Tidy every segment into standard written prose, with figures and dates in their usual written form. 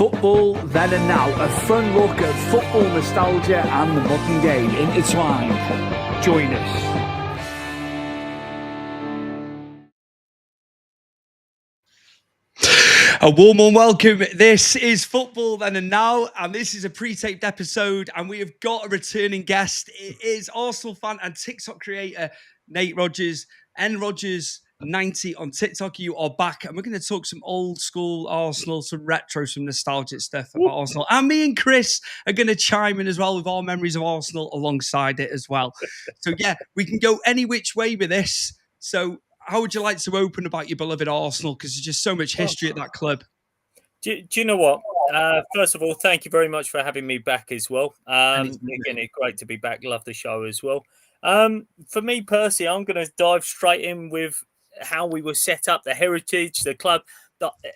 Football Then and Now, a fun look at football nostalgia and the modern game intertwined. Join us. A warm welcome. This is Football Then and Now, and this is a pre-taped episode, and we have got a returning guest. It is Arsenal fan and TikTok creator Nate Rogers, nRogers90 on TikTok. You are back, and we're going to talk some old school Arsenal, some retro, some nostalgic stuff about Arsenal. And me and Chris are going to chime in as well with our memories of Arsenal alongside it as well. So yeah, we can go any which way with this. So how would you like to open about your beloved Arsenal? Because there's just so much history at that club. Do you know what? First of all, thank you very much for having me back as well. Again, it's great to be back. Love the show as well. For me personally, I'm going to dive straight in with how we were set up, the heritage, the club.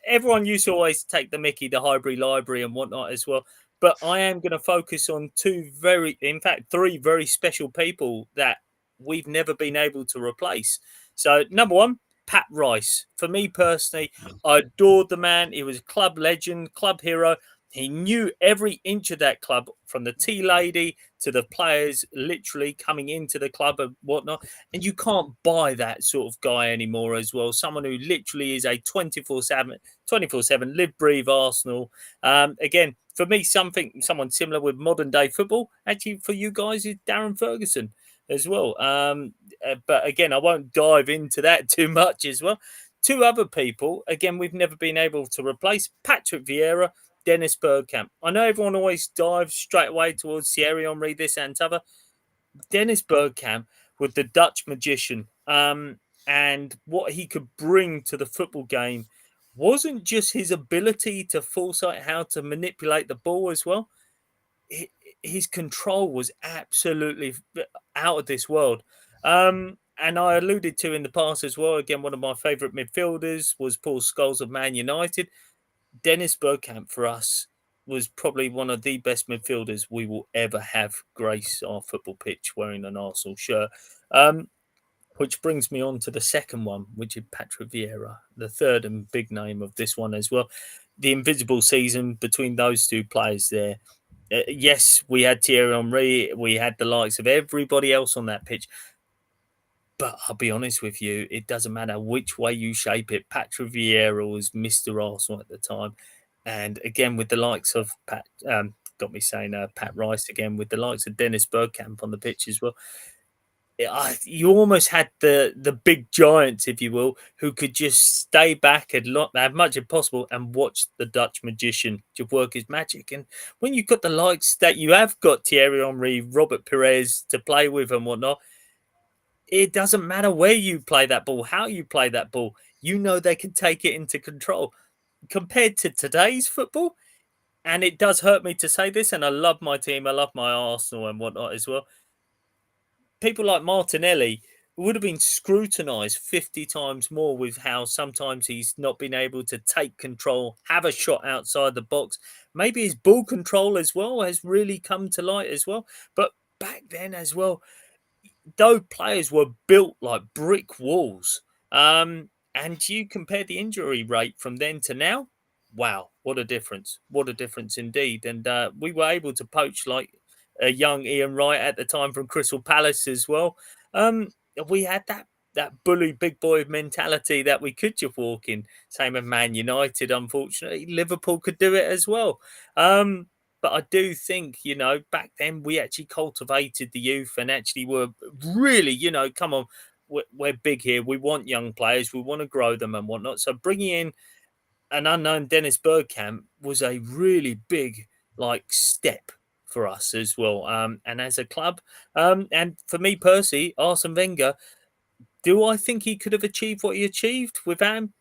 Everyone used to always take the Mickey, the Highbury Library and whatnot as well. But I am going to focus on three very special people that we've never been able to replace. So, number one, Pat Rice. For me personally, I adored the man. He was a club legend, club hero. He knew every inch of that club, from the tea lady to the players literally coming into the club and whatnot. And you can't buy that sort of guy anymore as well. Someone who literally is a 24/7, live, breathe Arsenal. Again, for me, someone similar with modern day football, actually for you guys, is Darren Ferguson as well. But again, I won't dive into that too much as well. Two other people, again, we've never been able to replace: Patrick Vieira, Dennis Bergkamp. I know everyone always dives straight away towards Thierry Henry, this and t'other. Dennis Bergkamp was the Dutch magician, and what he could bring to the football game wasn't just his ability to foresight how to manipulate the ball as well. His control was absolutely out of this world. And I alluded to in the past as well, again, one of my favourite midfielders was Paul Scholes of Man United. Dennis Bergkamp for us was probably one of the best midfielders we will ever have grace our football pitch wearing an Arsenal shirt. Which brings me on to the second one, which is Patrick Vieira, the third and big name of this one as well. The invisible season between those two players there. Yes, we had Thierry Henry, we had the likes of everybody else on that pitch. But I'll be honest with you, it doesn't matter which way you shape it. Patrick Vieira was Mr. Arsenal at the time. And again, with the likes of Pat Rice again, with the likes of Dennis Bergkamp on the pitch as well. You almost had the big giants, if you will, who could just stay back and as much as possible and watch the Dutch magician to work his magic. And when you've got the likes that you have got Thierry Henry, Robert Pires to play with and whatnot, it doesn't matter where you play that ball, how you play that ball. You know they can take it into control. Compared to today's football, and it does hurt me to say this, and I love my team, I love my Arsenal and whatnot as well. People like Martinelli would have been scrutinised 50 times more with how sometimes he's not been able to take control, have a shot outside the box. Maybe his ball control as well has really come to light as well. But back then as well, those players were built like brick walls. And you compare the injury rate from then to now, wow, what a difference. What a difference indeed. And we were able to poach like a young Ian Wright at the time from Crystal Palace as well. We had that bully big boy mentality that we could just walk in. Same as Man United, unfortunately. Liverpool could do it as well. But I do think, back then we actually cultivated the youth and actually were really, come on, we're big here. We want young players. We want to grow them and whatnot. So bringing in an unknown Dennis Bergkamp was a really big, step for us as well. And as a club, and for me personally, Arsene Wenger, do I think he could have achieved what he achieved without him?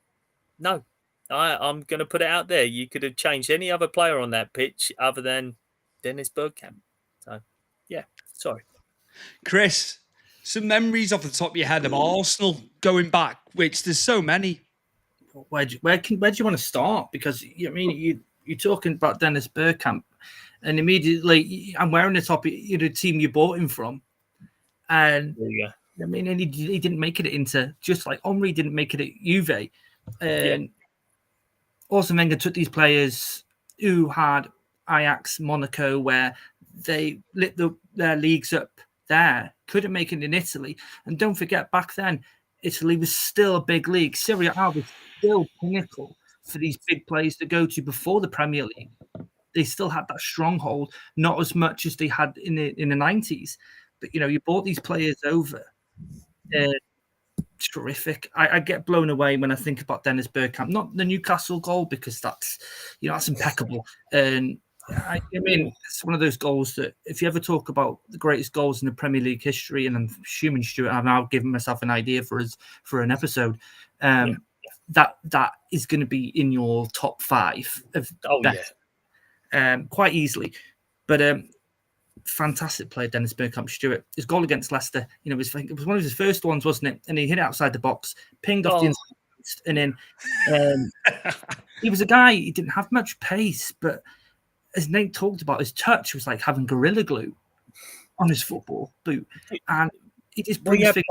No. I'm going to put it out there. You could have changed any other player on that pitch other than Dennis Bergkamp. So, yeah, sorry. Chris, some memories off the top of your head of Arsenal going back, which there's so many. Where do you want to start? Because, you're talking about Dennis Bergkamp, and immediately I'm wearing the top of the team you bought him from. And, and he didn't make it into, just like Henry didn't make it at Juve. And Arsene Wenger took these players who had Ajax, Monaco, where they lit their leagues up there, couldn't make it in Italy. And don't forget, back then, Italy was still a big league. Serie A was still pinnacle for these big players to go to before the Premier League. They still had that stronghold, not as much as they had in the 90s. But, you bought these players over. Terrific. I get blown away when I think about Dennis Bergkamp. Not the Newcastle goal, because that's impeccable. And I mean, it's one of those goals that if you ever talk about the greatest goals in the Premier League history, and I'm assuming Stuart, I've now given myself an idea for an episode. That is going to be in your top 5 of best, quite easily. But fantastic player, Dennis Bergkamp. Stuart, his goal against Leicester, it was one of his first ones, wasn't it? And he hit it outside the box, pinged off the inside post, and then he was a guy. He didn't have much pace, but as Nate talked about, his touch was like having Gorilla Glue on his football boot, and he just brings things.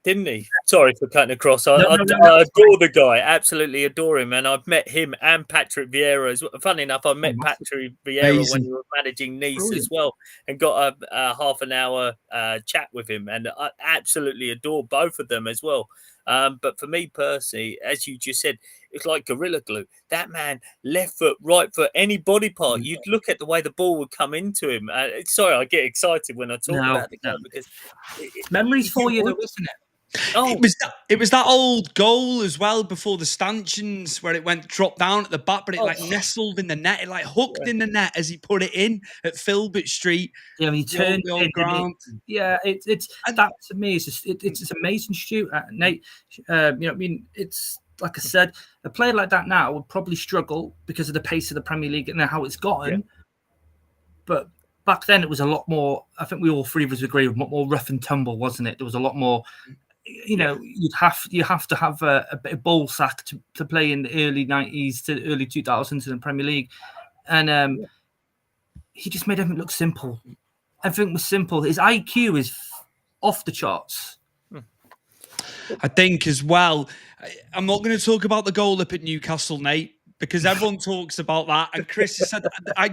Didn't he? Sorry for cutting across. I adore the guy. Absolutely adore him. And I've met him and Patrick Vieira as well. Funny enough, I met Patrick Vieira when he was managing Nice as well, and got a half an hour chat with him. And I absolutely adore both of them as well. But for me personally, as you just said, it's like Gorilla Glue. That man, left foot, right foot, any body part, you'd look at the way the ball would come into him. Sorry, I get excited when I talk about the guy because memories for you, though, isn't it? Oh. It was that old goal as well before the stanchions where it went dropped down at the back, but it nestled in the net. It hooked in the net as he put it in at Filbert Street. Yeah, he turned the old ground. It's that to me. It's amazing, Stu, Nate. It's like I said, a player like that now would probably struggle because of the pace of the Premier League and how it's gotten. Yeah. But back then, it was a lot more. I think we all three of us agree with more rough and tumble, wasn't it? There was a lot more. You have to have a bit of ball sack to play in the early 90s to early 2000s in the Premier League. And he just made everything look simple. Everything was simple. His IQ is off the charts. I think as well, I'm not going to talk about the goal up at Newcastle, Nate, because everyone talks about that. And Chris said, I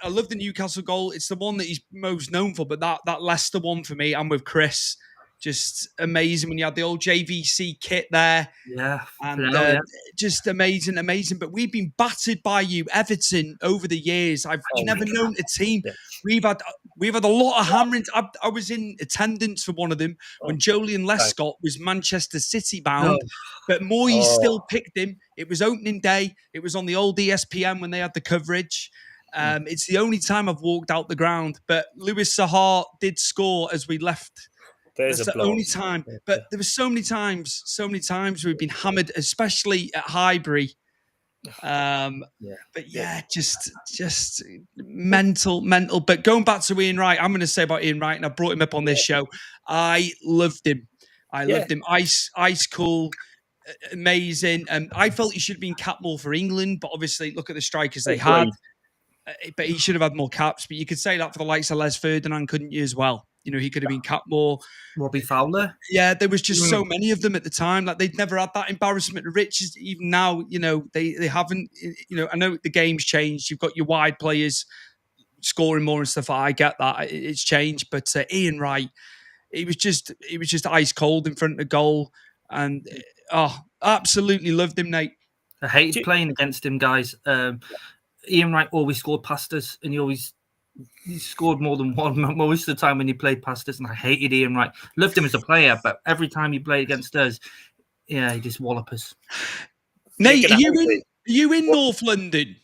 love the Newcastle goal. It's the one that he's most known for, but that Leicester one for me, I'm with Chris. Just amazing when you had the old JVC kit there. Yeah. And just amazing. But we've been battered by you, Everton, over the years. I've never known a team. Yeah. We've had a lot of hammerings. I was in attendance for one of them when Joleon Lescott was Manchester City bound, but Moyes still picked him. It was opening day. It was on the old ESPN when they had the coverage. It's the only time I've walked out the ground. But Louis Saha did score as we left. That's the only time. But there were so many times we've been hammered, especially at Highbury. But just mental. But going back to Ian Wright, I'm going to say about Ian Wright, and I brought him up on this show. I loved him. Ice cool, amazing. I felt he should have been capped more for England, but obviously look at the strikers they had. But he should have had more caps. But you could say that for the likes of Les Ferdinand, couldn't you, as well? He could have been capped more. Robbie Fowler. Yeah, there was just so many of them at the time. Like they'd never had that embarrassment of riches. Even now, they haven't. I know the game's changed. You've got your wide players scoring more and stuff. I get that it's changed, but Ian Wright, he was just ice cold in front of the goal, and absolutely loved him, Nate. I hated playing against him, guys. Ian Wright always scored past us, and he scored more than one most of the time when he played past us, and I hated Ian Wright. Loved him as a player, but every time he played against us, he just wallop us. Nate, are you in North London?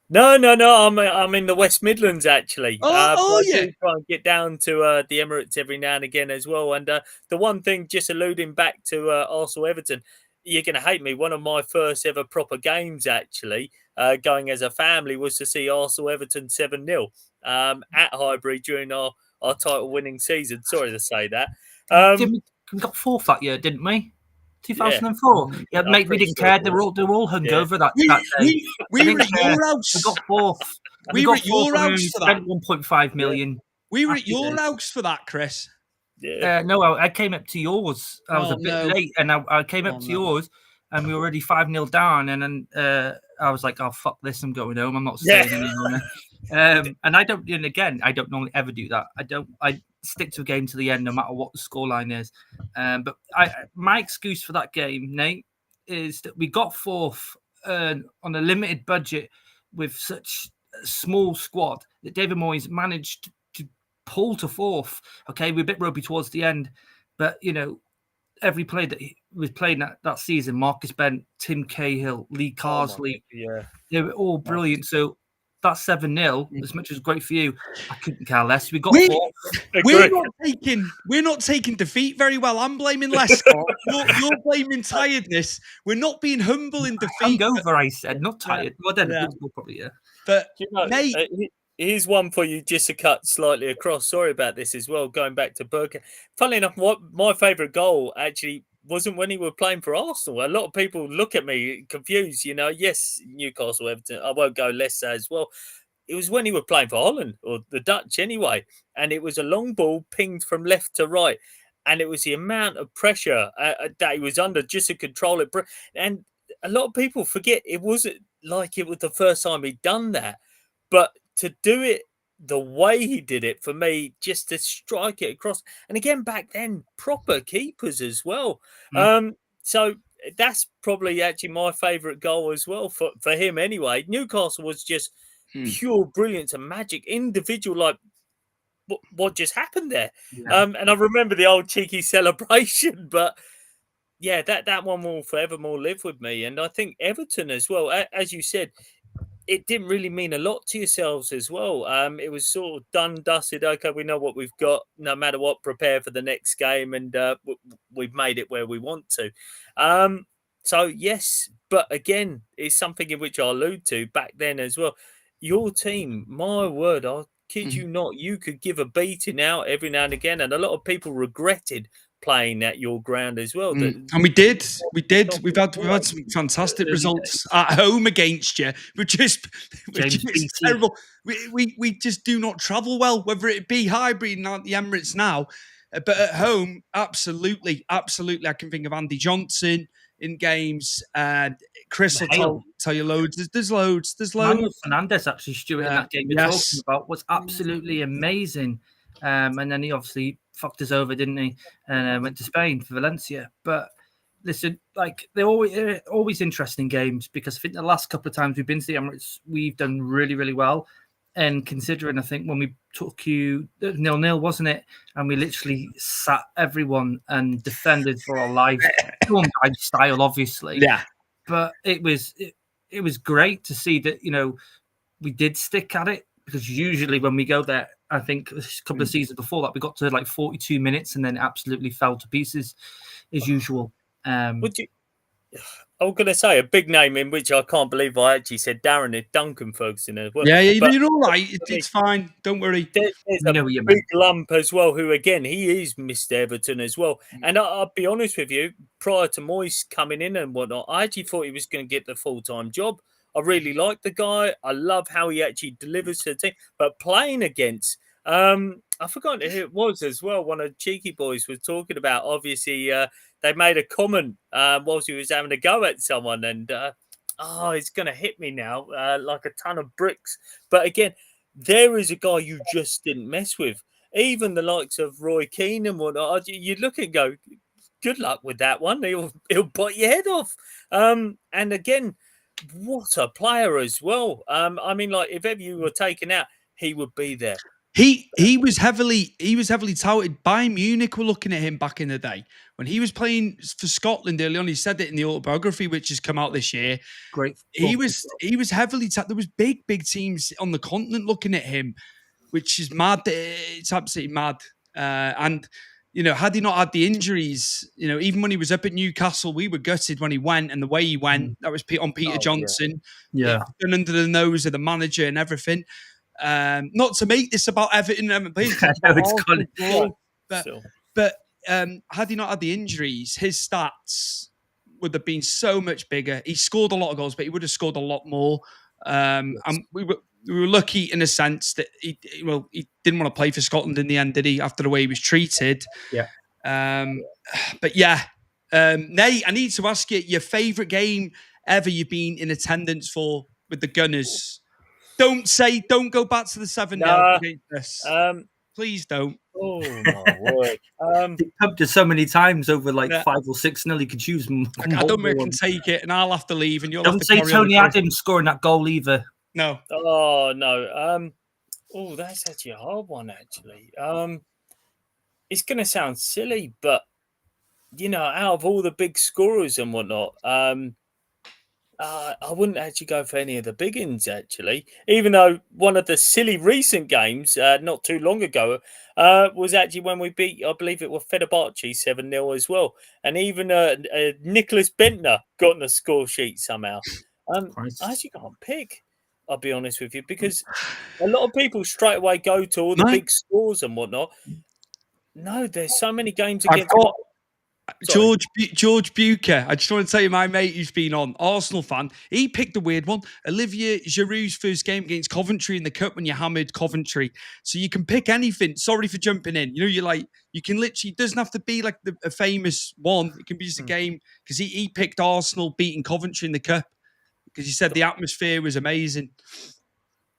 No. I'm in the West Midlands actually. I try and get down to the Emirates every now and again as well. And the one thing, just alluding back to Arsenal Everton, you're going to hate me. One of my first ever proper games actually, going as a family, was to see Arsenal Everton 7-0. At Highbury during our title-winning season. Sorry to say that. We got fourth that year, didn't we? 2004. Yeah, mate, we didn't care. They were all hungover that day. We were at your house. We got fourth. We were at your house for that. 1.5 million. We were at your house for that, Chris. Yeah. No, I came up to yours. I was a bit late, and I came up to yours. and we were already 5-0 down. And then I was like, "Oh fuck this! I'm going home. I'm not staying any longer." And I don't. And again, I don't normally ever do that. I stick to a game to the end, no matter what the scoreline is. But my excuse for that game, Nate, is that we got fourth on a limited budget with such a small squad that David Moyes managed to pull to fourth. Okay, we're a bit ropey towards the end, but every player that was playing that season, Marcus Bent, Tim Cahill, Lee Carsley, they were all brilliant. So that 7-0, as much as great for you, I couldn't care less. We got we're not taking defeat very well. I'm blaming Lescott. You're blaming tiredness. We're not being humble in defeat. Hungover, I said, not tired. Well, then probably, yeah. But mate, here's one for you, just to cut slightly across. Sorry about this as well. Going back to Bergkamp. Funnily enough, my favourite goal actually wasn't when he was playing for Arsenal. A lot of people look at me confused. Yes, Newcastle, Everton. I won't go Leicester as well. It was when he was playing for Holland, or the Dutch anyway, and it was a long ball pinged from left to right, and it was the amount of pressure that he was under just to control it. And a lot of people forget it wasn't like it was the first time he'd done that, but to do it the way he did it, for me, just to strike it across. And again, back then, proper keepers as well. So that's probably actually my favourite goal as well for him anyway. Newcastle was just pure brilliance and magic, individual, like what just happened there. And I remember the old cheeky celebration, but yeah, that one will forevermore live with me. And I think Everton as well, as you said, it didn't really mean a lot to yourselves as well. It was sort of done, dusted. Okay, we know what we've got. No matter what, prepare for the next game, and we've made it where we want to. So yes, but again, it's something in which I allude to back then as well. Your team, my word, I kid you not, you could give a beating out every now and again, and a lot of people regretted playing at your ground as well. And we did. We've had some fantastic results at home against you. We're just terrible. We just do not travel well, whether it be Highbury and the Emirates now, but at home, absolutely. I can think of Andy Johnson in games, and Chris will tell you loads. There's loads. Manuel Fernandes, actually, Stuart, in that game you're talking about, was absolutely amazing. And then he obviously fucked us over, didn't he? And went to Spain for Valencia. But listen, like, they're always interesting games, because I think the last couple of times we've been to the Emirates, we've done really, really well. And considering, I think when we took you 0-0, wasn't it? And we literally sat everyone and defended for our lives. Style, obviously. Yeah. But it was great to see that, we did stick at it, because usually when we go there, I think a couple of seasons before that, we got to like 42 minutes and then absolutely fell to pieces as usual. I was going to say a big name in which I can't believe I actually said Darren is Duncan Ferguson as well. Yeah, you're all right. It's fine. Don't worry. There's a big lump as well, who again, he is Mr. Everton as well. And I'll be honest with you, prior to Moyes coming in and whatnot, I actually thought he was going to get the full-time job. I really like the guy. I love how he actually delivers to the team. But playing against, I forgot who it was as well. One of the cheeky boys was talking about, obviously, they made a comment whilst he was having a go at someone, and it's going to hit me now like a ton of bricks. But again, there is a guy you just didn't mess with. Even the likes of Roy Keane and whatnot, you look and go, good luck with that one. He'll bite your head off. And again, what a player as well. I mean, like, if ever you were taken out, he would be there. He was heavily touted. Bayern Munich were looking at him back in the day when he was playing for Scotland early on. He said it in the autobiography, which has come out this year. Great. He was heavily touted. There was big teams on the continent looking at him, which is mad. It's absolutely mad. And had he not had the injuries, even when he was up at Newcastle, we were gutted when he went, and the way he went, that was on Peter Johnson. Yeah. Done under the nose of the manager and everything. Not to make this about Everton, but had he not had the injuries, his stats would have been so much bigger. He scored a lot of goals, but he would have scored a lot more. And we were lucky in a sense that he didn't want to play for Scotland in the end, did he? After the way he was treated. Yeah. But yeah, Nate, I need to ask you your favourite game ever you've been in attendance for with the Gunners. Don't go back to the 7-0 against us. Please don't. Oh my word! They pumped it so many times over like 5 or 6-0. You could choose them. I don't reckon take it, and I'll have to leave, and you'll don't have to say Tony Adams scoring that goal either. No. Oh no. Oh, that's actually a hard one. Actually, it's going to sound silly, but out of all the big scorers and whatnot, I wouldn't actually go for any of the big ins, actually, even though one of the silly recent games not too long ago was actually when we beat, I believe it was Fenerbahce 7-0 as well. And even Nicholas Bentner got on the score sheet somehow. I actually can't pick, I'll be honest with you, because a lot of people straight away go to all the big scores and whatnot. No, there's so many games against... George Bucher. I just want to tell you, my mate who's been on, Arsenal fan, he picked a weird one. Olivier Giroud's first game against Coventry in the Cup when you hammered Coventry. So you can pick anything. Sorry for jumping in. You can literally, it doesn't have to be like a famous one. It can be just a game, because he picked Arsenal beating Coventry in the Cup because he said the atmosphere was amazing.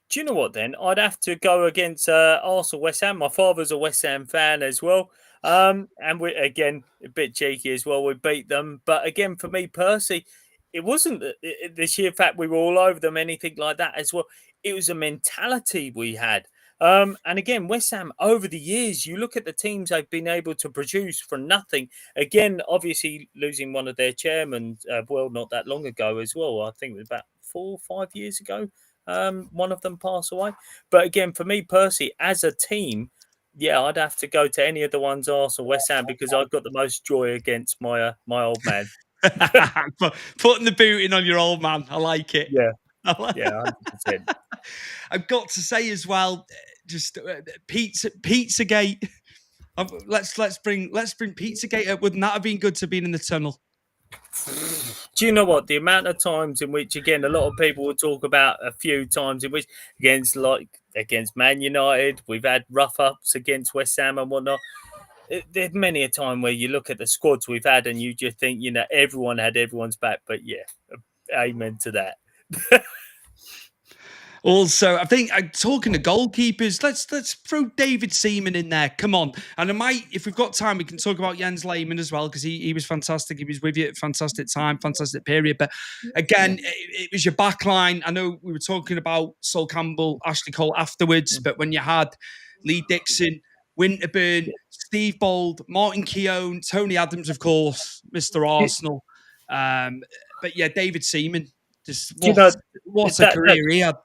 Do you know what then? I'd have to go against Arsenal West Ham. My father's a West Ham fan as well. And we, again, a bit cheeky as well. We beat them. But again, for me, Percy, it wasn't the sheer fact we were all over them, anything like that as well. It was a mentality we had. And again, West Ham, over the years, you look at the teams they've been able to produce for nothing. Again, obviously losing one of their chairmen, not that long ago as well. I think it was about 4 or 5 years ago. One of them passed away. But again, for me, Percy, as a team, yeah, I'd have to go to any of the ones Arsenal, West Ham, because I've got the most joy against my old man. Putting the boot in on your old man, I like it. Yeah, 100%. I've got to say as well, just Pizzagate. Let's bring Pizzagate up. Wouldn't that have been good to be in the tunnel? Do you know what? The amount of times in which, again, a lot of people will talk about a few times in which against Man United, we've had rough ups against West Ham and whatnot. There's many a time where you look at the squads we've had and you just think, everyone had everyone's back. But yeah, amen to that. Also, I think talking to goalkeepers, let's throw David Seaman in there. Come on. And if we've got time, we can talk about Jens Lehmann as well, because he was fantastic. He was with you at a fantastic time, fantastic period. But again, it was your back line. I know we were talking about Sol Campbell, Ashley Cole afterwards, but when you had Lee Dixon, Winterburn, Steve Bold, Martin Keown, Tony Adams, of course, Mr. Arsenal. But yeah, David Seaman, just what a career he had.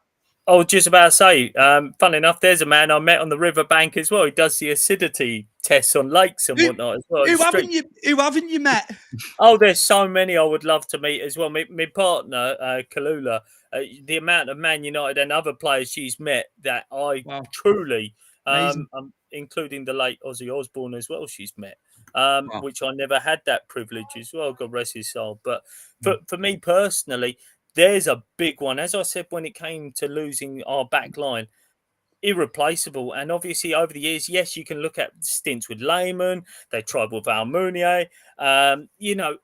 I was just about to say, fun enough, there's a man I met on the riverbank as well. He does the acidity tests on lakes and whatnot as well. Who haven't you met? Oh, there's so many I would love to meet as well. My partner, Kalula, the amount of Man United and other players she's met that I truly, including the late Ozzy Osbourne as well, she's met, which I never had that privilege as well. God rest his soul. But for me personally, there's a big one. As I said, when it came to losing our back line, irreplaceable. And obviously over the years, yes, you can look at stints with Lehmann. They tried with Almunia. You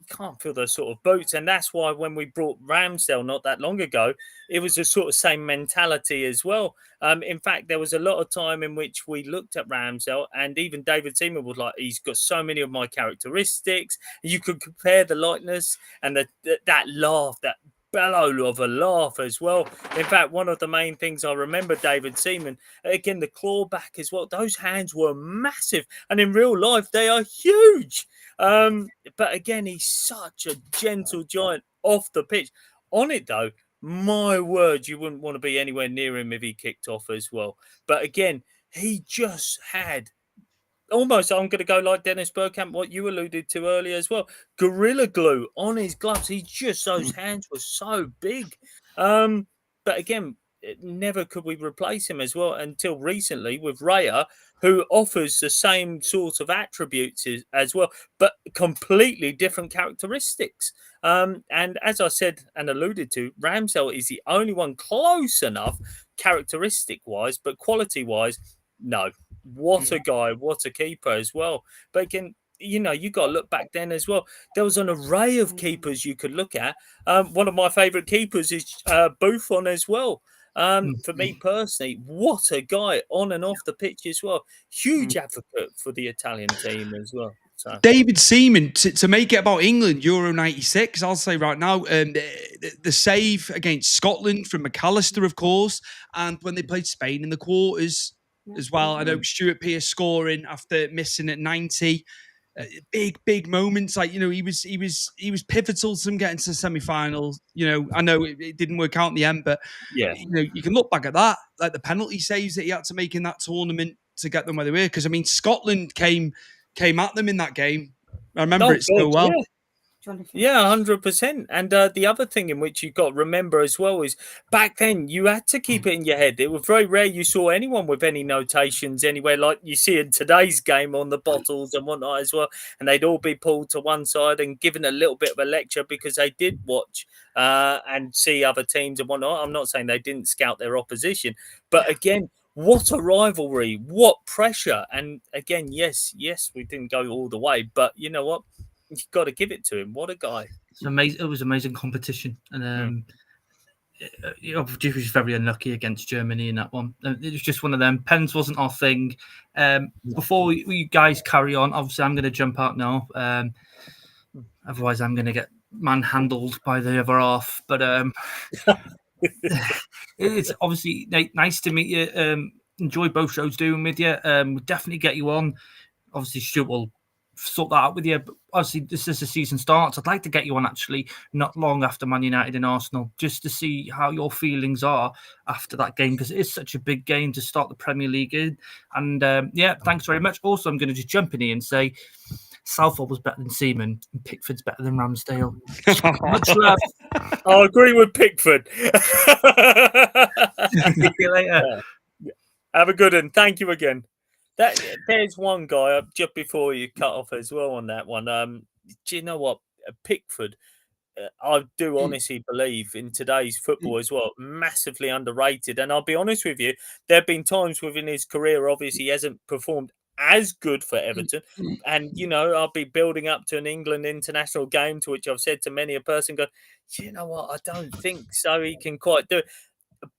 can't feel those sort of boots. And that's why when we brought Ramsdale not that long ago, it was a sort of same mentality as well. In fact, there was a lot of time in which we looked at Ramsdale, and even David Seaman was like, he's got so many of my characteristics. You could compare the likeness and that laugh, that bellow of a laugh as well. In fact, one of the main things I remember David Seaman, again, the clawback as well, those hands were massive. And in real life, they are huge. But again, he's such a gentle giant off the pitch. On it, though, my word, you wouldn't want to be anywhere near him if he kicked off as well. But again, he just had almost, I'm going to go like Dennis Bergkamp, what you alluded to earlier as well, Gorilla Glue on his gloves. Those hands were so big. But again, never could we replace him as well until recently with Raya, who offers the same sort of attributes as well, but completely different characteristics. And as I said and alluded to, Ramsdale is the only one close enough characteristic-wise, but quality-wise, no. What a guy, what a keeper as well. But again, you know, you got to look back then as well. There was an array of keepers you could look at. One of my favourite keepers is Buffon as well. For me personally, what a guy on and off the pitch as well. Huge advocate for the Italian team as well. So. David Seaman, to make it about England, Euro 96, I'll say right now, the save against Scotland from McAllister, of course, and when they played Spain in the quarters as well. I know Stuart Pearce scoring after missing at 90. Big moments, like, you know, he was pivotal to them getting to the semi-final. You know, I know it didn't work out in the end, but yeah, you know, you can look back at that, like the penalty saves that he had to make in that tournament to get them where they were. Because I mean, Scotland came at them in that game. I remember it so well. Yeah. Yeah, 100%. And the other thing in which you've got to remember as well is back then you had to keep it in your head. It was very rare you saw anyone with any notations anywhere, like you see in today's game on the bottles and whatnot as well. And they'd all be pulled to one side and given a little bit of a lecture because they did watch and see other teams and whatnot. I'm not saying they didn't scout their opposition, but again, what a rivalry, what pressure. And again, yes, we didn't go all the way, but you know what? You've got to give it to him. What a guy. It's amazing. It was amazing competition. And he was very unlucky against Germany in that one. It was just one of them. Pens wasn't our thing. Before you guys carry on, obviously I'm going to jump out now. Otherwise I'm going to get manhandled by the other half. But it's obviously nice to meet you. Enjoy both shows doing with you. We'll definitely get you on. Obviously Stuart will sort that out with you. But obviously, this is the season starts. I'd like to get you on actually not long after Man United and Arsenal, just to see how your feelings are after that game, because it is such a big game to start the Premier League in. And thanks very much. Also, I'm going to just jump in here and say Southall was better than Seaman and Pickford's better than Ramsdale. Much love. I agree with Pickford. See you later. Have a good one. Thank you again. There's one guy just before you cut off as well on that one. Do you know what? Pickford, I do honestly believe in today's football as well, massively underrated. And I'll be honest with you, there have been times within his career, obviously, he hasn't performed as good for Everton. And, you know, I'll be building up to an England international game, to which I've said to many a person, go, you know what? I don't think so. He can quite do it.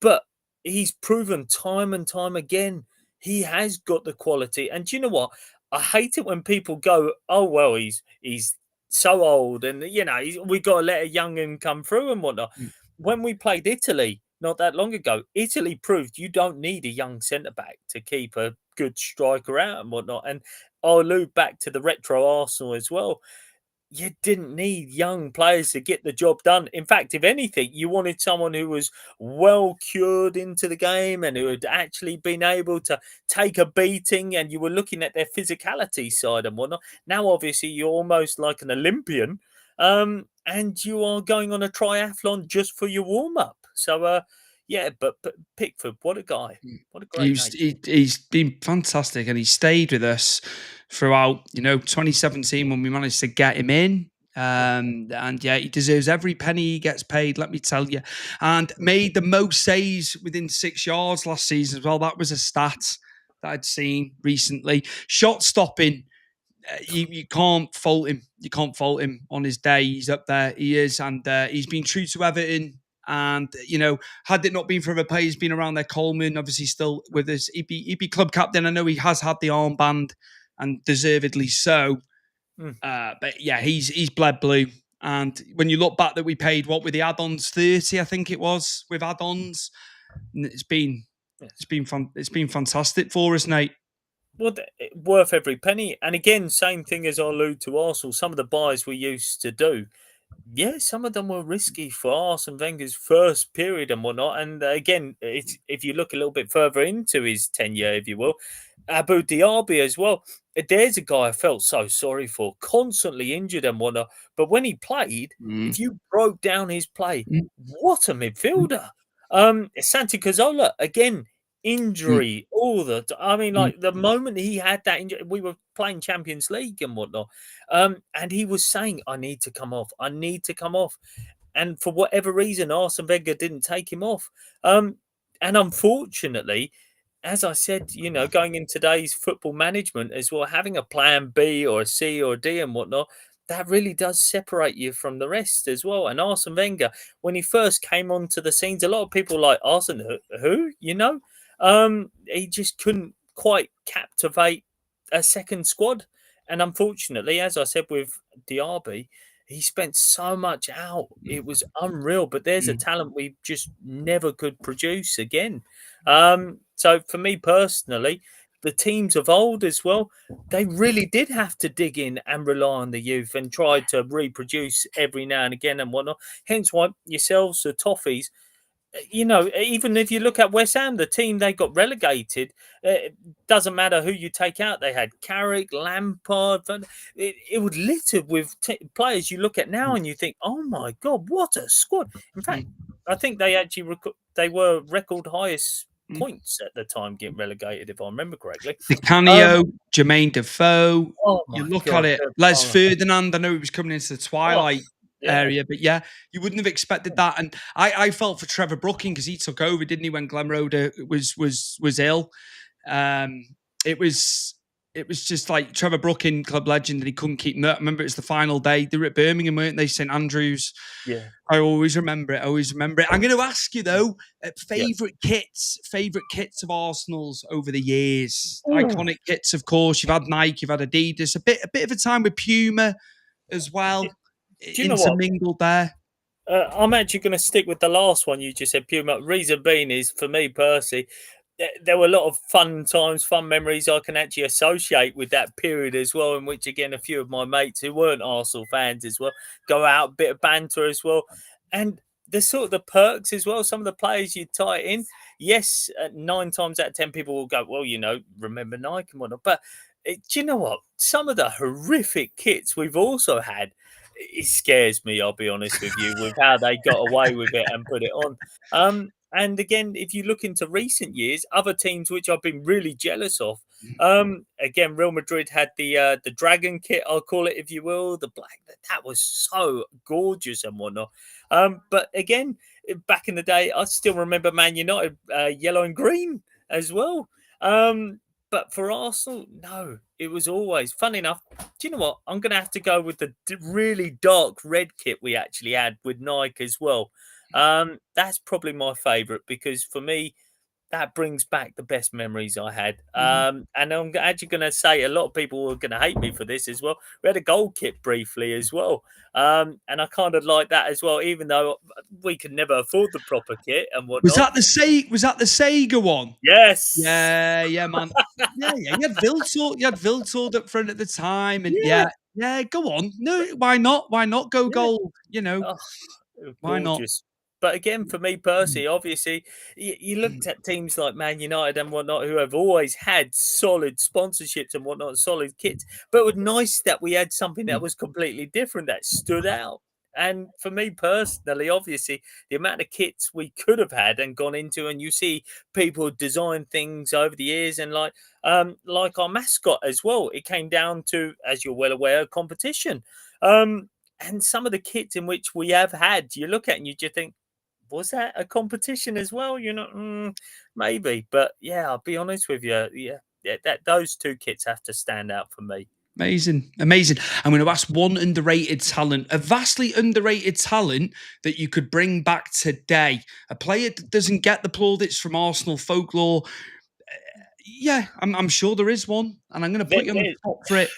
But he's proven time and time again he has got the quality. And do you know what? I hate it when people go, oh, well, he's so old and, you know, we got to let a young'un come through and whatnot. When we played Italy not that long ago, Italy proved you don't need a young centre-back to keep a good striker out and whatnot. And I'll allude back to the retro Arsenal as well. You didn't need young players to get the job done. In fact, if anything, you wanted someone who was well cured into the game and who had actually been able to take a beating, and you were looking at their physicality side and whatnot. Now, obviously, you're almost like an Olympian and you are going on a triathlon just for your warm-up. So, but Pickford, what a guy. What a great He's been fantastic, and he stayed with us throughout, 2017 when we managed to get him in. And yeah, he deserves every penny he gets paid, let me tell you. And made the most saves within 6 yards last season as well. That was a stat that I'd seen recently. Shot stopping, you can't fault him. You can't fault him on his day. He's up there. He is. And he's been true to Everton. And, had it not been for the players being around there, Coleman, obviously still with us, he'd be club captain. I know he has had the armband, and deservedly so. But yeah, he's bled blue. And when you look back that we paid, what, with the add-ons, 30, I think it was, with add-ons, it's been fantastic for us, Nate. Well, worth every penny. And again, same thing as I allude to Arsenal, some of the buys we used to do. Yeah, some of them were risky for Arsene Wenger's first period and whatnot. And again, if you look a little bit further into his tenure, if you will, Abu Diaby as well. There's a guy I felt so sorry for, constantly injured and whatnot. But when he played, if you broke down his play, what a midfielder. Santi Cazorla, again, injury, all the I mean, like the moment he had that injury, we were playing Champions League and whatnot, and he was saying, I need to come off, and for whatever reason Arsene Wenger didn't take him off, and unfortunately as I said, going in today's football management as well, having a plan B or a C or a D and whatnot, that really does separate you from the rest as well. And Arsene Wenger, when he first came onto the scenes, a lot of people like Arsene, who, he just couldn't quite captivate a second squad. And unfortunately, as I said with Diaby, he spent so much out. It was unreal. But there's a talent we just never could produce again. So for me personally, the teams of old as well, they really did have to dig in and rely on the youth and try to reproduce every now and again and whatnot. Hence why yourselves, the Toffees, even if you look at West Ham, the team they got relegated, it doesn't matter who you take out. They had Carrick, Lampard. It would litter with players you look at now and you think, oh my God, what a squad. In fact, I think they actually they were record highest points at the time getting relegated, if I remember correctly. Di Canio, Jermaine Defoe. You look God, at it. Les Ferdinand, I know he was coming into the twilight area, but yeah, you wouldn't have expected that. And I felt for Trevor Brooking because he took over, didn't he, when Glenn Roeder was ill. It was just like Trevor Brooking, club legend, and he couldn't keep them. I remember it was the final day. They were at Birmingham, weren't they? St Andrews. Yeah. I always remember it. I'm going to ask you though, favourite kits of Arsenal's over the years. Iconic kits, of course. You've had Nike, you've had Adidas, a bit of a time with Puma as well. Do you know what? Intermingled there. I'm actually going to stick with the last one you just said, Puma. Reason being is, for me, Percy, there were a lot of fun times, fun memories I can actually associate with that period as well, in which, again, a few of my mates who weren't Arsenal fans as well go out, a bit of banter as well. And the sort of the perks as well, some of the players you tie it in, yes, 9 times out of 10 people will go, well, remember Nike and whatnot. But do you know what? Some of the horrific kits we've also had, it scares me, I'll be honest with you, with how they got away with it and put it on. And again, if you look into recent years, other teams which I've been really jealous of, again, Real Madrid had the Dragon kit, I'll call it, if you will, the black. That was so gorgeous and whatnot. But again, back in the day, I still remember Man United yellow and green as well. But for Arsenal, no, it was always, fun enough, do you know what? I'm going to have to go with the really dark red kit we actually had with Nike as well. That's probably my favourite because for me, that brings back the best memories I had. And I'm actually going to say a lot of people are going to hate me for this as well. We had a gold kit briefly as well. And I kind of like that as well, even though we could never afford the proper kit and whatnot. Was that the Sega one? Yes. Yeah, man. yeah. You had Viltord up front at the time. And yeah, go on. No, why not? Why not go gold? Why not? But again, for me, Percy, obviously, you looked at teams like Man United and whatnot, who have always had solid sponsorships and whatnot, solid kits. But it was nice that we had something that was completely different, that stood out. And for me personally, obviously, the amount of kits we could have had and gone into, and you see people design things over the years, and like our mascot as well. It came down to, as you're well aware, competition. And some of the kits in which we have had, you look at and you just think, was that a competition as well? Maybe. But yeah, I'll be honest with you. Yeah, those 2 kits have to stand out for me. Amazing. I'm going to ask one underrated talent, a vastly underrated talent that you could bring back today. A player that doesn't get the plaudits from Arsenal folklore. I'm sure there is one, and I'm going to put you on the top for it.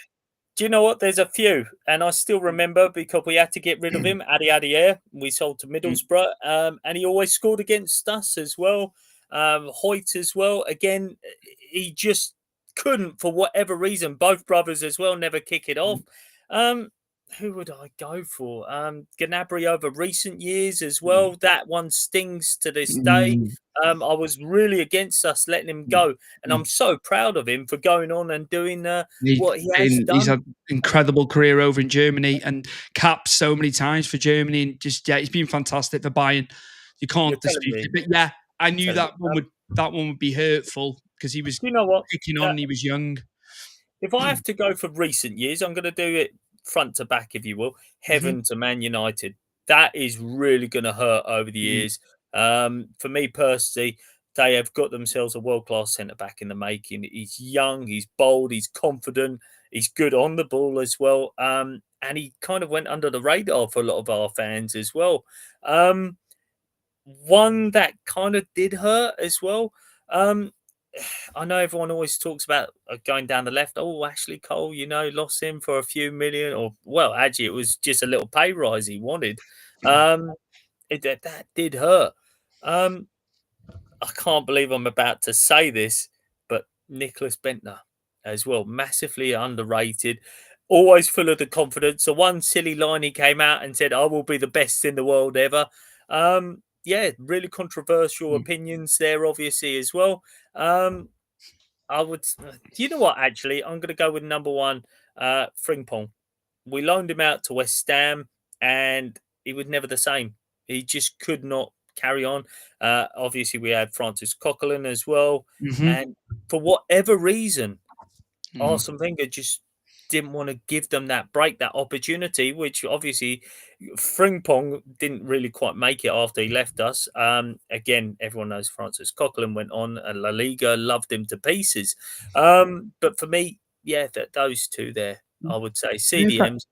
Do you know what? There's a few, and I still remember because we had to get rid of him, Adi Adier. We sold to Middlesbrough, and he always scored against us as well. Hoyt as well. Again, he just couldn't, for whatever reason. Both brothers as well never kick it off. Who would I go for? Gnabry over recent years as well. That one stings to this day. I was really against us letting him go, and I'm so proud of him for going on and doing what he has done. He's had an incredible career over in Germany and capped so many times for Germany, and he's been fantastic for Bayern. You can't dispute it. But yeah, I knew that one would be hurtful because he was kicking on. He was young. If I have to go for recent years, I'm going to do it front to back, if you will. Heaven to Man United. That is really going to hurt over the years. For me personally, they have got themselves a world-class centre-back in the making. He's young, he's bold, he's confident, he's good on the ball as well. And he kind of went under the radar for a lot of our fans as well. One that kind of did hurt as well. I know everyone always talks about going down the left. Oh, Ashley Cole, lost him for a few million, or well, actually, it was just a little pay rise he wanted. That did hurt. I can't believe I'm about to say this, but Nicholas Bentner as well, massively underrated, always full of the confidence. So one silly line he came out and said, "I will be the best in the world ever." Yeah, really controversial opinions there, obviously, as well. I would, you know what, actually, I'm going to go with number one, Frimpong. We loaned him out to West Ham and he was never the same. He just could not carry on. Obviously, we had Francis Coquelin as well. And for whatever reason, Arsene Wenger just didn't want to give them that break, that opportunity, which obviously Frimpong didn't really quite make it after he left us. Again, everyone knows Francis Coquelin went on and La Liga loved him to pieces. But for me, yeah, those two there, I would say CDMs.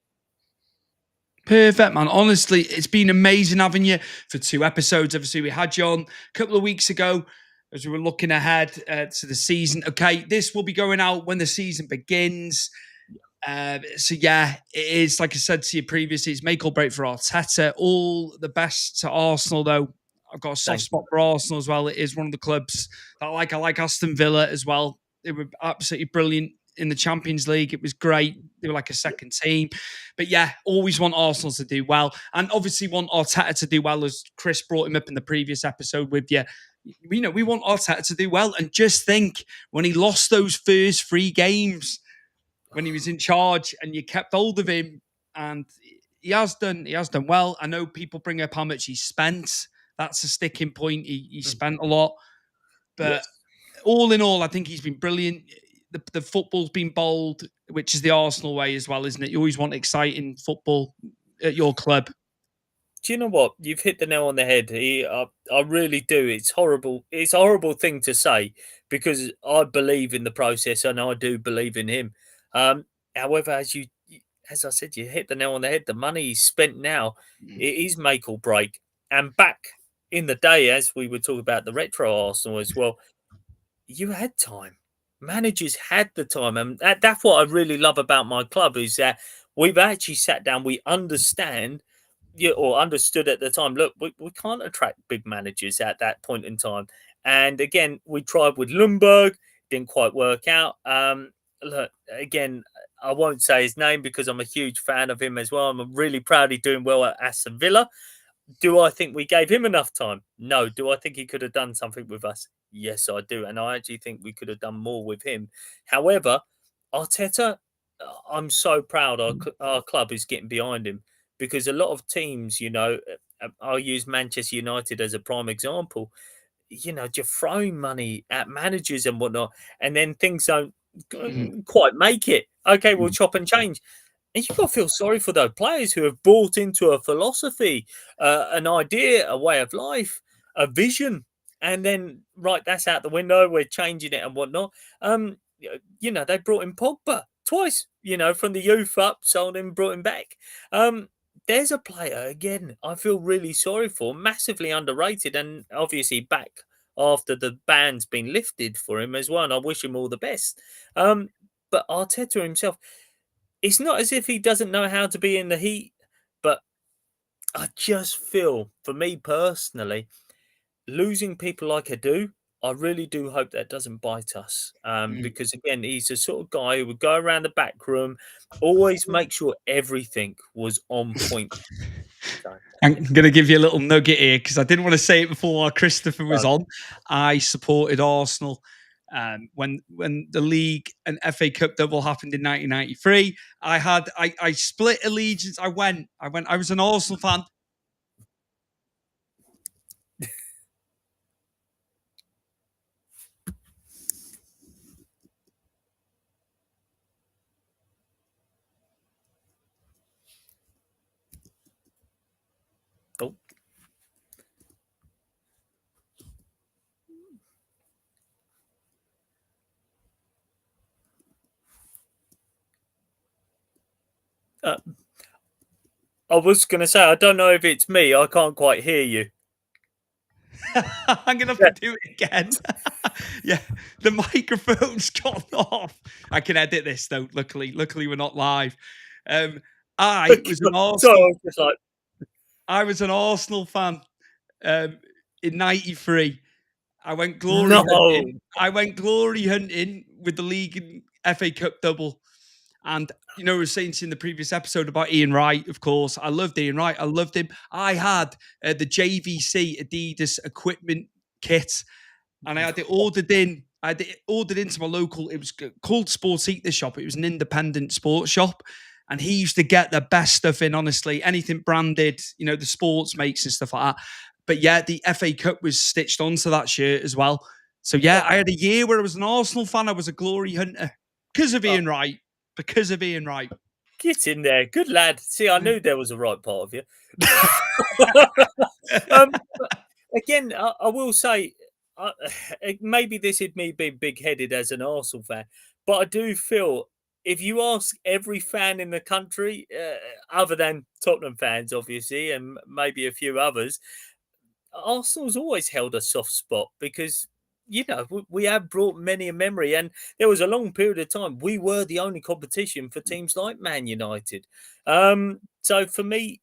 Perfect, man. Honestly, it's been amazing having you for 2 episodes. Obviously, we had you on a couple of weeks ago as we were looking ahead to the season. Okay, this will be going out when the season begins. So yeah, it is, like I said to you previously, it's make or break for Arteta. All the best to Arsenal, though. I've got a soft spot for Arsenal as well. It is one of the clubs that I like Aston Villa as well. They were absolutely brilliant in the Champions League. It was great. They were like a second team. But yeah, always want Arsenal to do well. And obviously want Arteta to do well, as Chris brought him up in the previous episode with you. We want Arteta to do well. And just think, when he lost those first 3 games, when he was in charge, and you kept hold of him, and he has done well. I know people bring up how much he spent. That's a sticking point. He spent a lot. But all in all, I think he's been brilliant. The football's been bold, which is the Arsenal way as well, isn't it? You always want exciting football at your club. Do you know what? You've hit the nail on the head. I really do. It's horrible. It's a horrible thing to say because I believe in the process and I do believe in him. However, as I said, you hit the nail on the head. The money he's spent now, it is make or break. And back in the day, as we were talking about the retro Arsenal as well, you had time. Managers had the time, and that's what I really love about my club is that we've actually sat down. We understand, or understood at the time. Look, we can't attract big managers at that point in time. And again, we tried with Ljungberg, didn't quite work out. Look, again, I won't say his name because I'm a huge fan of him as well. I'm really proud he's doing well at Aston Villa. Do I think we gave him enough time? No. Do I think he could have done something with us? Yes, I do. And I actually think we could have done more with him. However, Arteta, I'm so proud our club is getting behind him because a lot of teams, I'll use Manchester United as a prime example, just throwing money at managers and whatnot, and then things don't quite make it. Okay, we'll chop and change. And you've got to feel sorry for those players who have bought into a philosophy, an idea, a way of life, a vision. And then, right, that's out the window. We're changing it and whatnot. They brought in Pogba twice, from the youth up, sold him, brought him back. There's a player, again, I feel really sorry for, massively underrated and obviously back after the ban's been lifted for him as well. And I wish him all the best. But Arteta himself, it's not as if he doesn't know how to be in the heat, but I just feel, for me personally, losing people like I do, I really do hope that doesn't bite us. Because, again, he's the sort of guy who would go around the back room, always make sure everything was on point. So, I'm going to give you a little nugget here because I didn't want to say it before Christopher was on. I supported Arsenal. When the league and FA Cup double happened in 1993, I split allegiance. I was an Arsenal fan. I was going to say, I don't know if it's me. I can't quite hear you. I'm going to have to do it again. Yeah, the microphone's gone off. I can edit this, though. Luckily we're not live. I was an Arsenal. I was an Arsenal fan in '93. I went glory hunting. I went glory hunting with the league and FA Cup double. And, you know, I was saying in the previous episode about Ian Wright, of course. I loved Ian Wright. I loved him. I had the JVC Adidas equipment kit, and I had it ordered in. I had it ordered into my local, it was called Sports Eat, the shop. It was an independent sports shop. And he used to get the best stuff in, honestly. Anything branded, you know, the sports makes and stuff like that. But yeah, the FA Cup was stitched onto that shirt as well. So yeah, I had a year where I was an Arsenal fan. I was a glory hunter because of Ian Wright. Because of Ian Wright. Get in there. Good lad. See, I knew there was a right part of you. Again, I will say, maybe this is me being big-headed as an Arsenal fan, but I do feel if you ask every fan in the country, other than Tottenham fans, obviously, and maybe a few others, Arsenal's always held a soft spot because, you know, we have brought many a memory, and there was a long period of time we were the only competition for teams like Man United. So for me,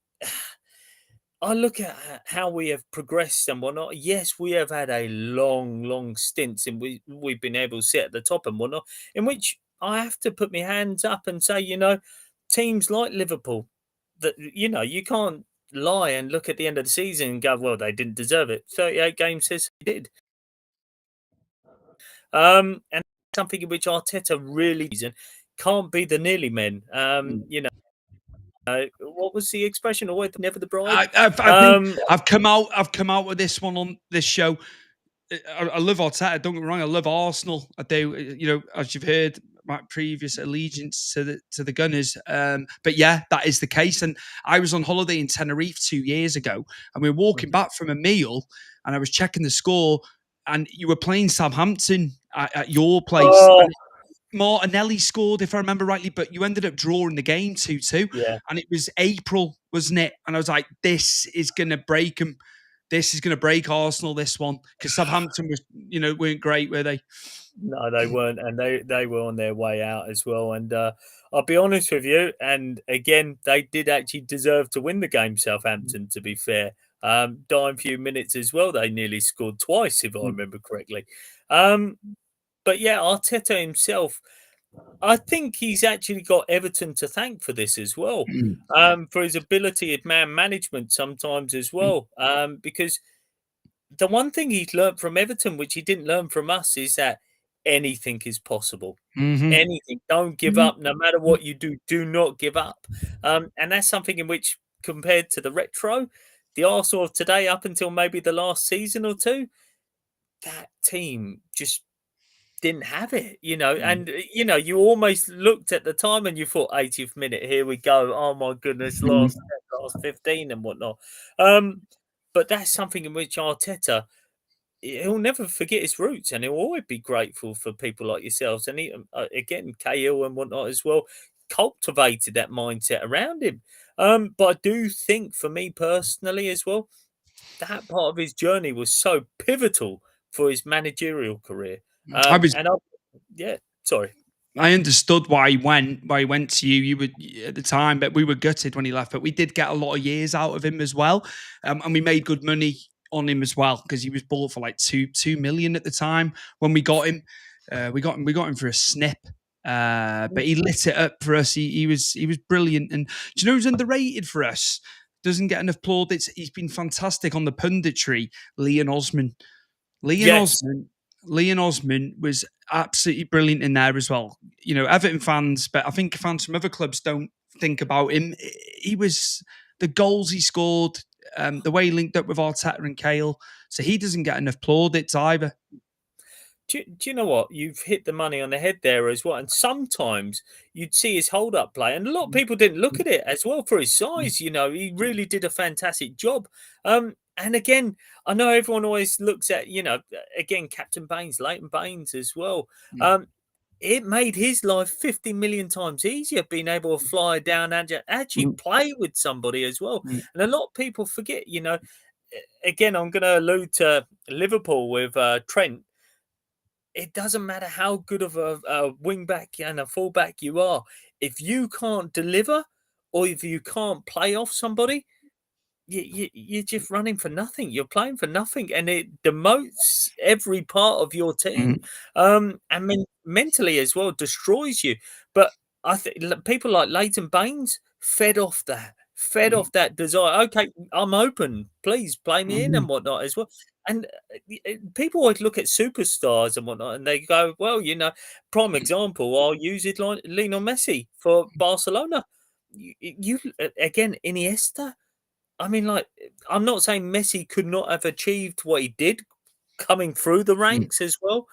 I look at how we have progressed and whatnot. Yes, we have had a long stints, and we've been able to sit at the top and whatnot, in which I have to put my hands up and say, you know, teams like Liverpool, that, you know, you can't lie and look at the end of the season and go, well, they didn't deserve it. 38 games says they did. And something in which Arteta really can't be the nearly men. You know, what was the expression? Always never the bride. I've come out with this one on this show. I love Arteta. Don't get me wrong. I love Arsenal. I do. You know, as you've heard, my previous allegiance to the Gunners. But yeah, that is the case. And I was on holiday in Tenerife 2 years ago, and we were walking back from a meal, and I was checking the score, and you were playing Southampton at your place. Oh. Martinelli scored, if I remember rightly, but you ended up drawing the game 2-2. Yeah. And it was April, wasn't it? And I was like, this is going to break them. This is going to break Arsenal, this one. Because Southampton was, you know, weren't great, were they? No, they weren't. And they were on their way out as well. And I'll be honest with you. And again, they did actually deserve to win the game, Southampton, to be fair. Dying few minutes as well. They nearly scored twice, if I remember correctly. But yeah, Arteta himself, I think he's actually got Everton to thank for this as well, for his ability at man management sometimes as well. Because the one thing he's learned from Everton, which he didn't learn from us, is that anything is possible. Anything. Don't give up. No matter what you do, do not give up. And that's something in which, compared to the retro, the Arsenal of today, up until maybe the last season or two, that team just didn't have it, you know, and you know, you almost looked at the time and you thought 80th minute, here we go. Oh my goodness, last 15 and whatnot. But that's something in which Arteta, he'll never forget his roots, and he'll always be grateful for people like yourselves. And he, again, Cahill and whatnot as well, cultivated that mindset around him. But I do think, for me personally as well, that part of his journey was so pivotal for his managerial career. Sorry. I understood why he went to you. You were at the time, but we were gutted when he left. But we did get a lot of years out of him as well, and we made good money on him as well because he was bought for like 2 million at the time when we got him. We got him for a snip, but he lit it up for us. He was brilliant, and do you know who's underrated for us? Doesn't get enough plaudits. He's been fantastic on the punditry. Leon Osman. Leon Osman was absolutely brilliant in there as well. You know, Everton fans, but I think fans from other clubs don't think about him. He was the goals he scored, the way he linked up with Arteta and Cahill. So he doesn't get enough plaudits either. Do you know what? You've hit the money on the head there as well. And sometimes you'd see his hold-up play, and a lot of people didn't look at it as well for his size. You know, he really did a fantastic job. And again, I know everyone always looks at, you know, again, Captain Baines, Leighton Baines as well. it made his life 50 million times easier being able to fly down and actually play with somebody as well. And a lot of people forget, again, I'm going to allude to Liverpool with Trent. It doesn't matter how good of a wing back and a fullback you are. If you can't deliver or if you can't play off somebody, you're just running for nothing. You're playing for nothing, and it demotes every part of your team, and mentally as well destroys you. But I think people like Leighton Baines fed off that desire. Okay, I'm open. Please play me in and whatnot as well. And people always look at superstars and whatnot, and they go, "Well, prime example. I'll use it like Lionel Messi for Barcelona. You again, Iniesta." I mean, like, I'm not saying Messi could not have achieved what he did coming through the ranks as well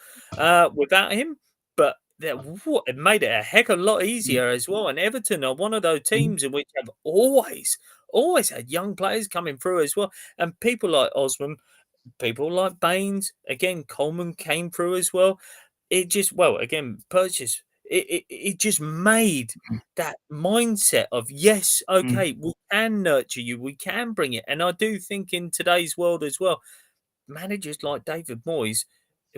without him, but it made it a heck of a lot easier as well. And Everton are one of those teams in which have always had young players coming through as well. And people like Osman, people like Baines, again, Coleman came through as well. It just, purchase. It just made that mindset of, yes, okay, we can nurture you, we can bring it. And I do think in today's world as well, managers like David Moyes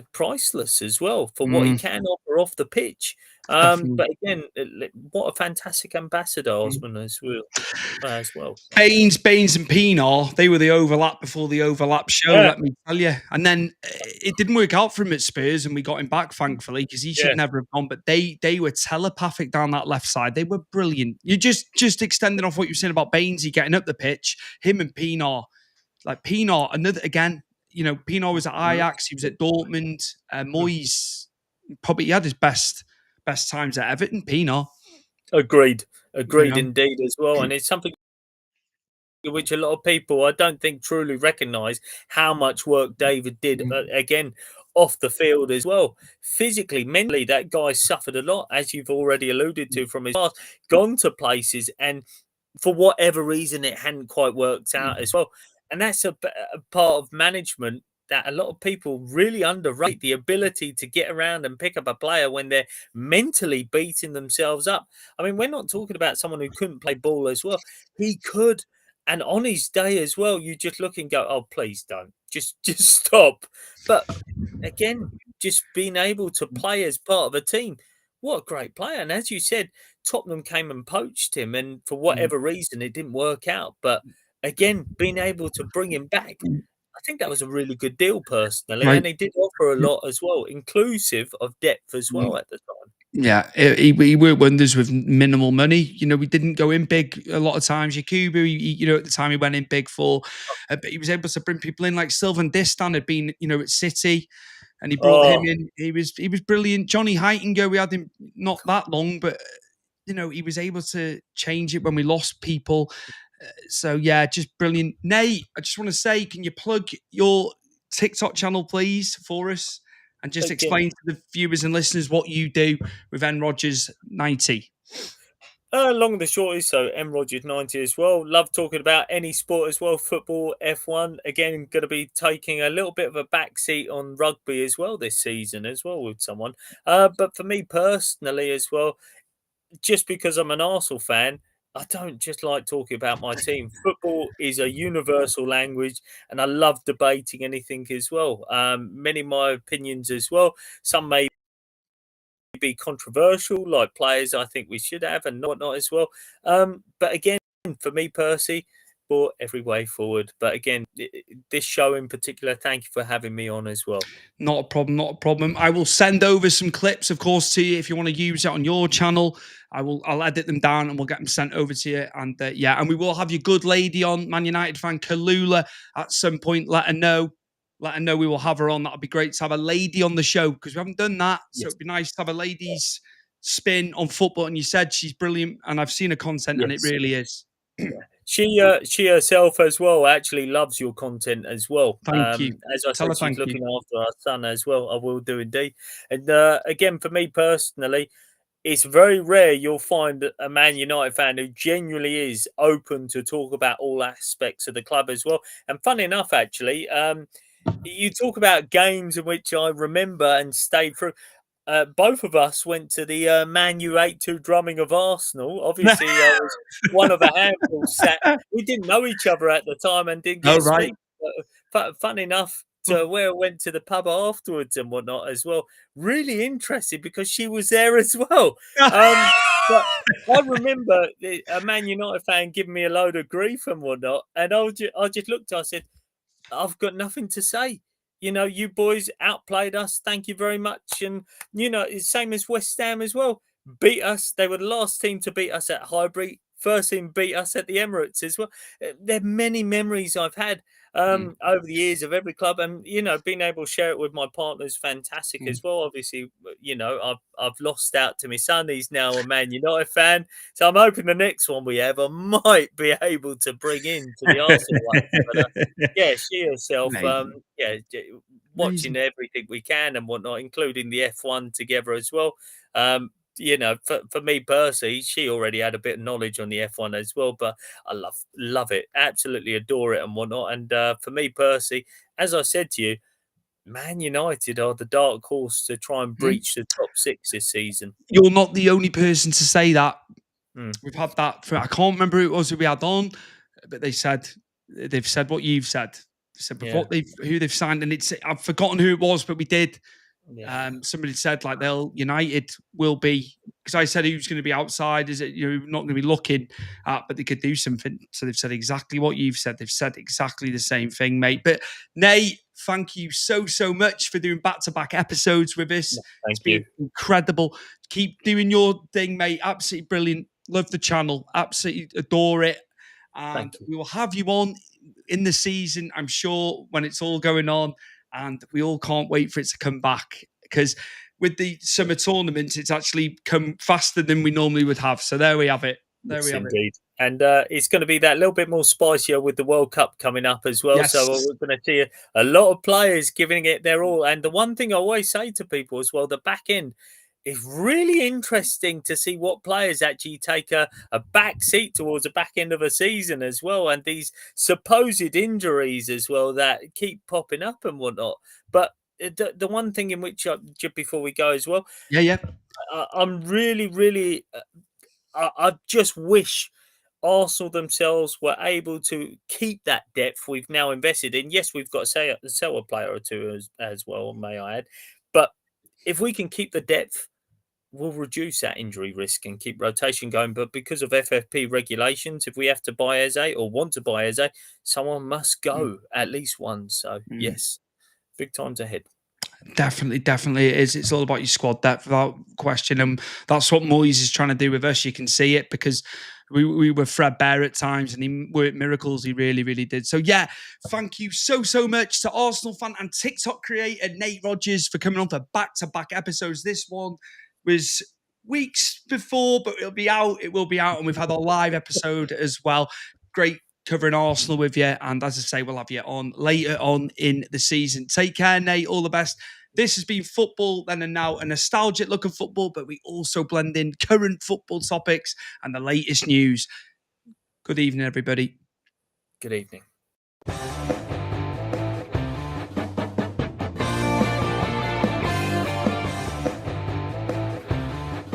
are priceless as well for what he can offer off the pitch. But again, what a fantastic ambassador Osman as well. Baines and Pienaar, they were the overlap before the overlap show, let me tell you. And then it didn't work out for him at Spurs, and we got him back, thankfully, because he should never have gone. But they were telepathic down that left side. They were brilliant. You just extending off what you were saying about Bainesy getting up the pitch, him and Pienaar. Like Pienaar, another, again, Pienaar was at Ajax, he was at Dortmund. Moyes, probably he had his best times at Everton, Pienaar. Agreed indeed as well. And it's something which a lot of people, I don't think, truly recognise how much work David did, again, off the field as well. Physically, mentally, that guy suffered a lot, as you've already alluded to from his past, gone to places, and for whatever reason, it hadn't quite worked out as well. And that's a part of management that a lot of people really underrate, the ability to get around and pick up a player when they're mentally beating themselves up. I mean, we're not talking about someone who couldn't play ball as well. He could. And on his day as well, you just look and go, oh, please don't. Just stop. But again, just being able to play as part of a team. What a great player. And as you said, Tottenham came and poached him. And for whatever reason, it didn't work out. But again, being able to bring him back, I think that was a really good deal personally. Right. And he did offer a lot as well, inclusive of depth as well at the time. Yeah, he worked wonders with minimal money. We didn't go in big a lot of times. Yakubu, at the time he went in big for, but he was able to bring people in like Sylvan Distan had been, at City, and he brought him in. He was brilliant. Johnny Heitinga, we had him not that long, but he was able to change it when we lost people. So yeah, just brilliant. Nate, I just want to say, can you plug your TikTok channel, please, for us? And just explain to the viewers and listeners what you do with N Rogers 90. Long and the short is so M Rogers 90 as well. Love talking about any sport as well. Football, F1. Again, going to be taking a little bit of a backseat on rugby as well this season as well with someone. But for me personally as well, just because I'm an Arsenal fan, I don't just like talking about my team. Football is a universal language, and I love debating anything as well. Many of my opinions as well. Some may be controversial, like players I think we should have and whatnot as well. But again, for me, Percy, brought every way forward. But again, this show in particular, thank you for having me on as well. Not a problem. I will send over some clips, of course, to you if you want to use it on your channel. I'll edit them down and we'll get them sent over to you. And and we will have your good lady on, Man United fan Kalula, at some point. Let her know we will have her on. That'll be great to have a lady on the show because we haven't done that. So it'd be nice to have a ladies spin on football. And you said she's brilliant, and I've seen her content, and it really is. She herself as well actually loves your content as well. Thank you. As I said, she's looking after our son as well. I will do indeed. And again, for me personally, it's very rare you'll find a Man United fan who genuinely is open to talk about all aspects of the club as well. And funny enough, actually, you talk about games in which I remember and stayed through. both of us went to the Man U 8-2 drumming of Arsenal. Obviously, I was one of a handful sat. We didn't know each other at the time and didn't get to speak. But fun enough, to where I went to the pub afterwards and whatnot as well. Really interested because she was there as well. But I remember a Man United fan giving me a load of grief and whatnot. And I just looked, I said, I've got nothing to say. You know, you boys outplayed us. Thank you very much. And, you know, it's same as West Ham as well. Beat us. They were the last team to beat us at Highbury. First team beat us at the Emirates as well. There are many memories I've had over the years of every club. And, you know, being able to share it with my partner is fantastic as well. Obviously, you know, I've lost out to my son. He's now a Man United fan. So I'm hoping the next one we have, I might be able to bring in to the Arsenal one. But, yeah, she herself, watching everything we can and whatnot, including the F1 together as well. You know, for me personally, she already had a bit of knowledge on the F1 as well, but I love it, absolutely adore it and whatnot. And for me personally, as I said to you, Man United are the dark horse to try and breach the top 6 this season. You're not the only person to say that. We've had that I can't remember who it was who we had on, but they've said what you've said. They said who they've signed, and I've forgotten who it was, but we did. Yeah. Somebody said like United will be, because I said who's going to be outside, is it you're not going to be looking at, but they could do something. So they've said exactly what you've said. They've said exactly the same thing, mate. But Nate, thank you so much for doing back-to-back episodes with us. It's been incredible. Keep doing your thing, mate. Absolutely brilliant. Love the channel. Absolutely adore it. And we will have you on in the season, I'm sure, when it's all going on. And we all can't wait for it to come back, because with the summer tournaments, it's actually come faster than we normally would have. So there we have it. Indeed. And it's going to be that little bit more spicier with the World Cup coming up as well. Yes. So we're going to see a lot of players giving it their all. And the one thing I always say to people as well, the back end, it's really interesting to see what players actually take a back seat towards the back end of a season as well. And these supposed injuries as well that keep popping up and whatnot. But the one thing in which, just before we go as well. I'm really, I just wish Arsenal themselves were able to keep that depth we've now invested in. Yes, we've got to sell a player or two as well, may I add. But if we can keep the depth, we'll reduce that injury risk and keep rotation going. But because of FFP regulations, if we have to buy Eze or want to buy Eze, someone must go, at least one. So, yes, big times ahead. Definitely it is. It's all about your squad depth, without question. And that's what Moyes is trying to do with us. You can see it, because we were threadbare at times, and he worked miracles. He really did. So yeah, thank you so much to Arsenal fan and TikTok creator Nate Rodgers for coming on for back-to-back episodes. This one was weeks before, but it will be out, and we've had a live episode as well. Great covering Arsenal with you, and as I say, we'll have you on later on in the season. Take care, Nate. All the best. This has been Football Then and Now, a nostalgic look at football, but we also blend in current football topics and the latest news. Good evening, everybody. Good evening.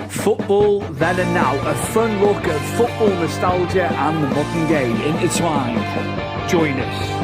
Football Then and Now, a fun look at football nostalgia and the modern game intertwined. Join us.